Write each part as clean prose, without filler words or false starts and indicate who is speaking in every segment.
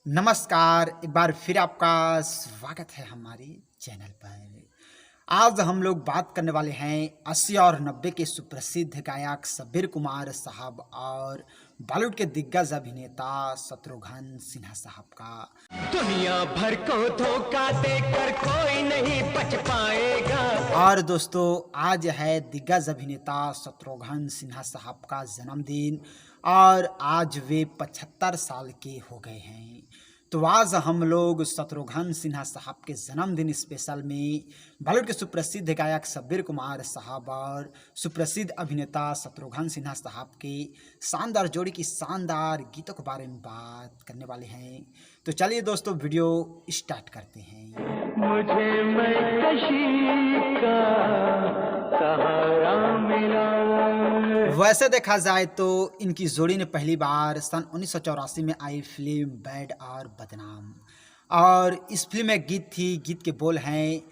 Speaker 1: नमस्कार, एक बार फिर आपका स्वागत है हमारे चैनल पर। आज हम लोग बात करने वाले हैं 80 और 90 के सुप्रसिद्ध गायक शब्बीर कुमार साहब और बॉलीवुड के दिग्गज अभिनेता शत्रुघ्न सिन्हा साहब का।
Speaker 2: दुनिया भर को धोखा देकर कोई नहीं बच पाएगा।
Speaker 1: और दोस्तों, आज है दिग्गज अभिनेता शत्रुघ्न सिन्हा साहब का जन्मदिन और आज वे 75 साल के हो गए हैं। तो आज हम लोग शत्रुघ्न सिन्हा साहब के जन्मदिन स्पेशल में बॉलीवुड के सुप्रसिद्ध गायक शब्बीर कुमार साहब और सुप्रसिद्ध अभिनेता शत्रुघ्न सिन्हा साहब के शानदार जोड़ी की शानदार गीतों के बारे में बात करने वाले हैं। तो चलिए दोस्तों, वीडियो स्टार्ट करते हैं।
Speaker 2: मुझे मैं कशी का सहारा मिला।
Speaker 1: वैसे देखा जाए तो इनकी जोड़ी ने पहली बार सन 1984 में आई फिल्म बैड और बदनाम, और इस फिल्म में गीत थी, गीत के बोल हैं,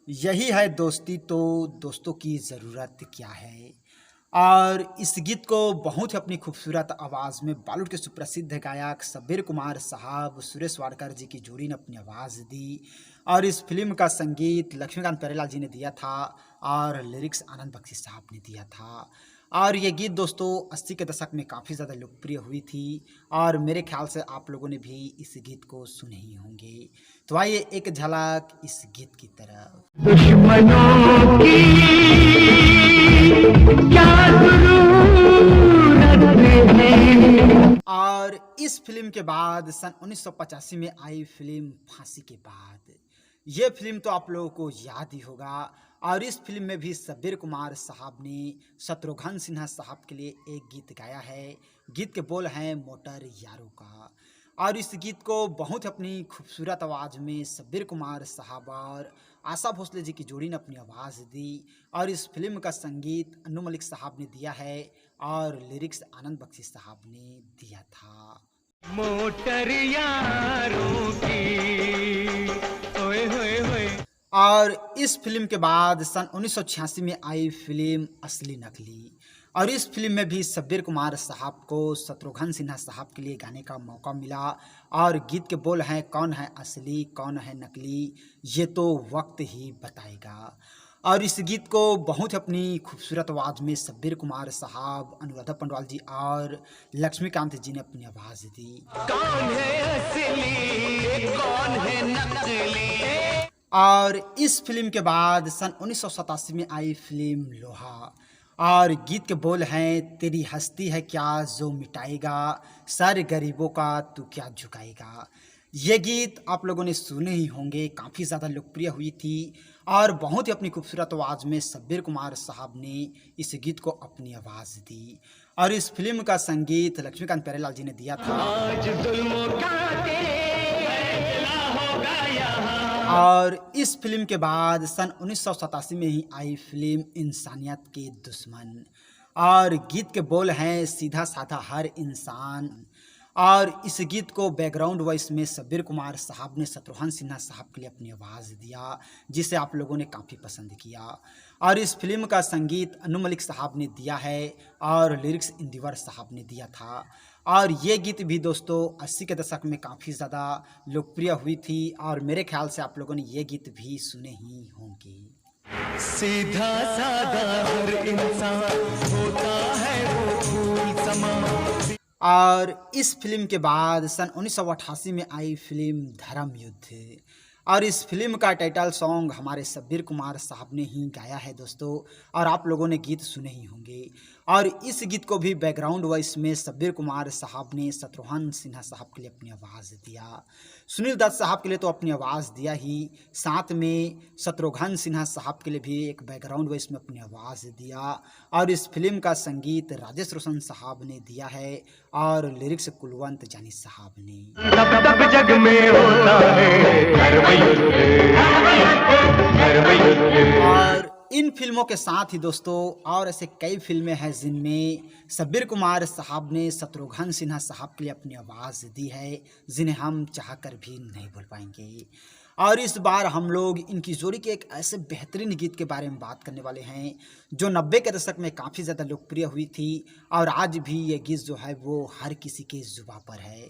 Speaker 1: यही है दोस्ती तो दोस्तों की ज़रूरत क्या है। और इस गीत को बहुत ही अपनी खूबसूरत आवाज़ में बॉलीवुड के सुप्रसिद्ध गायक शब्बीर कुमार साहब, सुरेश वाडकर जी की जोड़ी ने अपनी आवाज़ दी। और इस फिल्म का संगीत लक्ष्मीकांत प्यारेलाल जी ने दिया था और लिरिक्स आनंद बख्शी साहब ने दिया था। और ये गीत दोस्तों 80 के दशक में काफ़ी ज़्यादा लोकप्रिय हुई थी और मेरे ख्याल से आप लोगों ने भी इस गीत को सुने ही होंगे। तो आइए एक झलक इस गीत की तरफ।
Speaker 2: दुश्मनों की क्या जरूरत है।
Speaker 1: और इस फिल्म के बाद सन 1985 में आई फिल्म फांसी के बाद, ये फिल्म तो आप लोगों को याद ही होगा। और इस फिल्म में भी शब्बीर कुमार साहब ने शत्रुघ्न सिन्हा साहब के लिए एक गीत गाया है। गीत के बोल हैं मोटर यारों का। और इस गीत को बहुत अपनी खूबसूरत आवाज़ में शब्बीर कुमार साहब और आशा भोसले जी की जोड़ी ने अपनी आवाज़ दी। और इस फिल्म का संगीत अनु मलिक साहब ने दिया है और लिरिक्स आनंद बख्शी साहब ने दिया था।
Speaker 2: मोटर यारों की ओए होए होए।
Speaker 1: और इस फिल्म के बाद सन 1986 में आई फिल्म असली नकली, और इस फिल्म में भी शब्बीर कुमार साहब को शत्रुघ्न सिन्हा साहब के लिए गाने का मौका मिला। और गीत के बोल हैं, कौन है असली कौन है नकली, ये तो वक्त ही बताएगा। और इस गीत को बहुत अपनी खूबसूरत आवाज़ में शब्बीर कुमार साहब, अनुराधा पंडवाल जी और लक्ष्मीकांत जी ने अपनी आवाज़ दी।
Speaker 2: कौन है असली कौन है नकली।
Speaker 1: और इस फिल्म के बाद सन 1987 में आई फिल्म लोहा, और गीत के बोल हैं, तेरी हस्ती है क्या जो मिटाएगा, सारे गरीबों का तू क्या झुकाएगा। ये गीत आप लोगों ने सुने ही होंगे, काफ़ी ज़्यादा लोकप्रिय हुई थी और बहुत ही अपनी खूबसूरत आवाज़ में शब्बीर कुमार साहब ने इस गीत को अपनी आवाज़ दी। और इस फिल्म का संगीत लक्ष्मीकांत प्यारेलाल जी ने दिया था।
Speaker 2: आज जुल्मों का फैसला होगा यहाँ।
Speaker 1: और इस फिल्म के बाद सन 1987 में ही आई फिल्म इंसानियत के दुश्मन, और गीत के बोल हैं, सीधा साधा हर इंसान। और इस गीत को बैकग्राउंड वॉइस में शब्बीर कुमार साहब ने शत्रुघ्न सिन्हा साहब के लिए अपनी आवाज़ दिया, जिसे आप लोगों ने काफ़ी पसंद किया। और इस फिल्म का संगीत अनु मलिक साहब ने दिया है और लिरिक्स इंदिवर साहब ने दिया था। और ये गीत भी दोस्तों 80 के दशक में काफ़ी ज़्यादा लोकप्रिय हुई थी और मेरे ख्याल से आप लोगों ने ये गीत भी सुने ही होंगे।
Speaker 2: सीधा साधा हर इंसान होता है वो फूल समा।
Speaker 1: और इस फिल्म के बाद सन 1988 में आई फिल्म धर्म युद्ध, और इस फिल्म का टाइटल सॉन्ग हमारे शब्बीर कुमार साहब ने ही गाया है दोस्तों, और आप लोगों ने गीत सुने ही होंगे। और इस गीत को भी बैकग्राउंड वॉइस में शब्बीर कुमार साहब ने शत्रुघ्न सिन्हा साहब के लिए अपनी आवाज़ दिया। सुनील दत्त साहब के लिए तो अपनी आवाज़ दिया ही, साथ में शत्रुघ्न सिन्हा साहब के लिए भी एक बैकग्राउंड वॉइस में अपनी आवाज़ दिया। और इस फिल्म का संगीत राजेश रोशन साहब ने दिया है और लिरिक्स कुलवंत जानी साहब ने।
Speaker 2: तब तब जग में होता है
Speaker 1: और इन फिल्मों के साथ ही दोस्तों और ऐसे कई फिल्में हैं जिनमें शब्बीर कुमार साहब ने शत्रुघ्न सिन्हा साहब के लिए अपनी आवाज़ दी है, जिन्हें हम चाहकर भी नहीं भूल पाएंगे। और इस बार हम लोग इनकी जोड़ी के एक ऐसे बेहतरीन गीत के बारे में बात करने वाले हैं जो 90 के दशक में काफ़ी ज़्यादा लोकप्रिय हुई थी और आज भी ये गीत जो है वो हर किसी के जुबां पर है।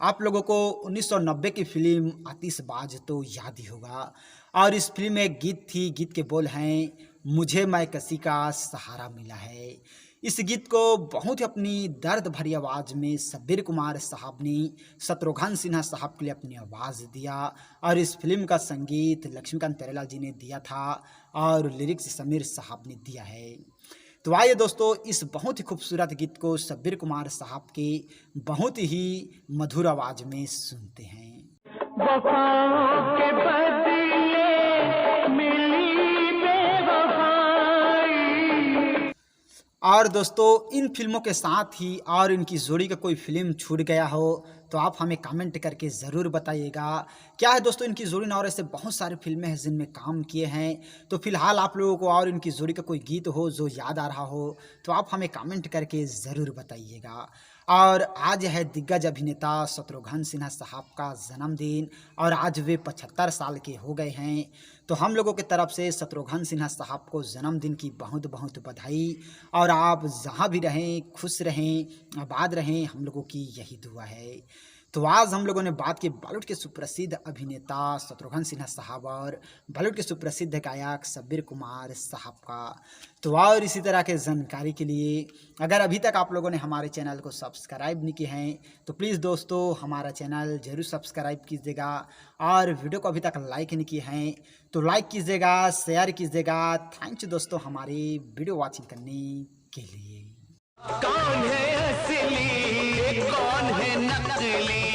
Speaker 1: आप लोगों को 1990 की फिल्म आतिशबाज तो याद ही होगा। और इस फिल्म में एक गीत थी, गीत के बोल हैं, मुझे मैं किसी का सहारा मिला है। इस गीत को बहुत ही अपनी दर्द भरी आवाज़ में शब्बीर कुमार साहब ने शत्रुघ्न सिन्हा साहब के लिए अपनी आवाज़ दिया। और इस फिल्म का संगीत लक्ष्मीकांत प्यारेलाल जी ने दिया था और लिरिक्स समीर साहब ने दिया है। तो आइए दोस्तों, इस बहुत ही खूबसूरत गीत को शब्बीर कुमार साहब के बहुत ही मधुर आवाज़ में सुनते हैं।
Speaker 2: वफाओं के बदले मिली बेवफाई।
Speaker 1: और दोस्तों, इन फिल्मों के साथ ही और इनकी जोड़ी का कोई फिल्म छूट गया हो तो आप हमें कमेंट करके ज़रूर बताइएगा। क्या है दोस्तों, इनकी जोड़ी ने और ऐसे बहुत सारी फिल्में हैं जिनमें काम किए हैं। तो फिलहाल आप लोगों को और इनकी जोड़ी का कोई गीत हो जो याद आ रहा हो तो आप हमें कमेंट करके ज़रूर बताइएगा। और आज है दिग्गज अभिनेता शत्रुघ्न सिन्हा साहब का जन्मदिन और आज वे 75 साल के हो गए हैं। तो हम लोगों की तरफ से शत्रुघ्न सिन्हा साहब को जन्मदिन की बहुत बहुत बधाई। और आप जहाँ भी रहें खुश रहें, आबाद रहें, हम लोगों की यही दुआ है। तो आज हम लोगों ने बात की बॉलीवुड के सुप्रसिद्ध अभिनेता शत्रुघ्न सिन्हा साहब और बॉलीवुड के सुप्रसिद्ध गायक शब्बीर कुमार साहब का। तो और इसी तरह के जानकारी के लिए अगर अभी तक आप लोगों ने हमारे चैनल को सब्सक्राइब नहीं किए हैं तो प्लीज़ दोस्तों हमारा चैनल ज़रूर सब्सक्राइब कीजिएगा। और वीडियो को अभी तक लाइक नहीं किए हैं तो लाइक कीजिएगा, शेयर कीजिएगा। थैंक्स दोस्तों हमारी वीडियो वॉचिंग करने के लिए।
Speaker 2: कौन है असली कौन है नकली।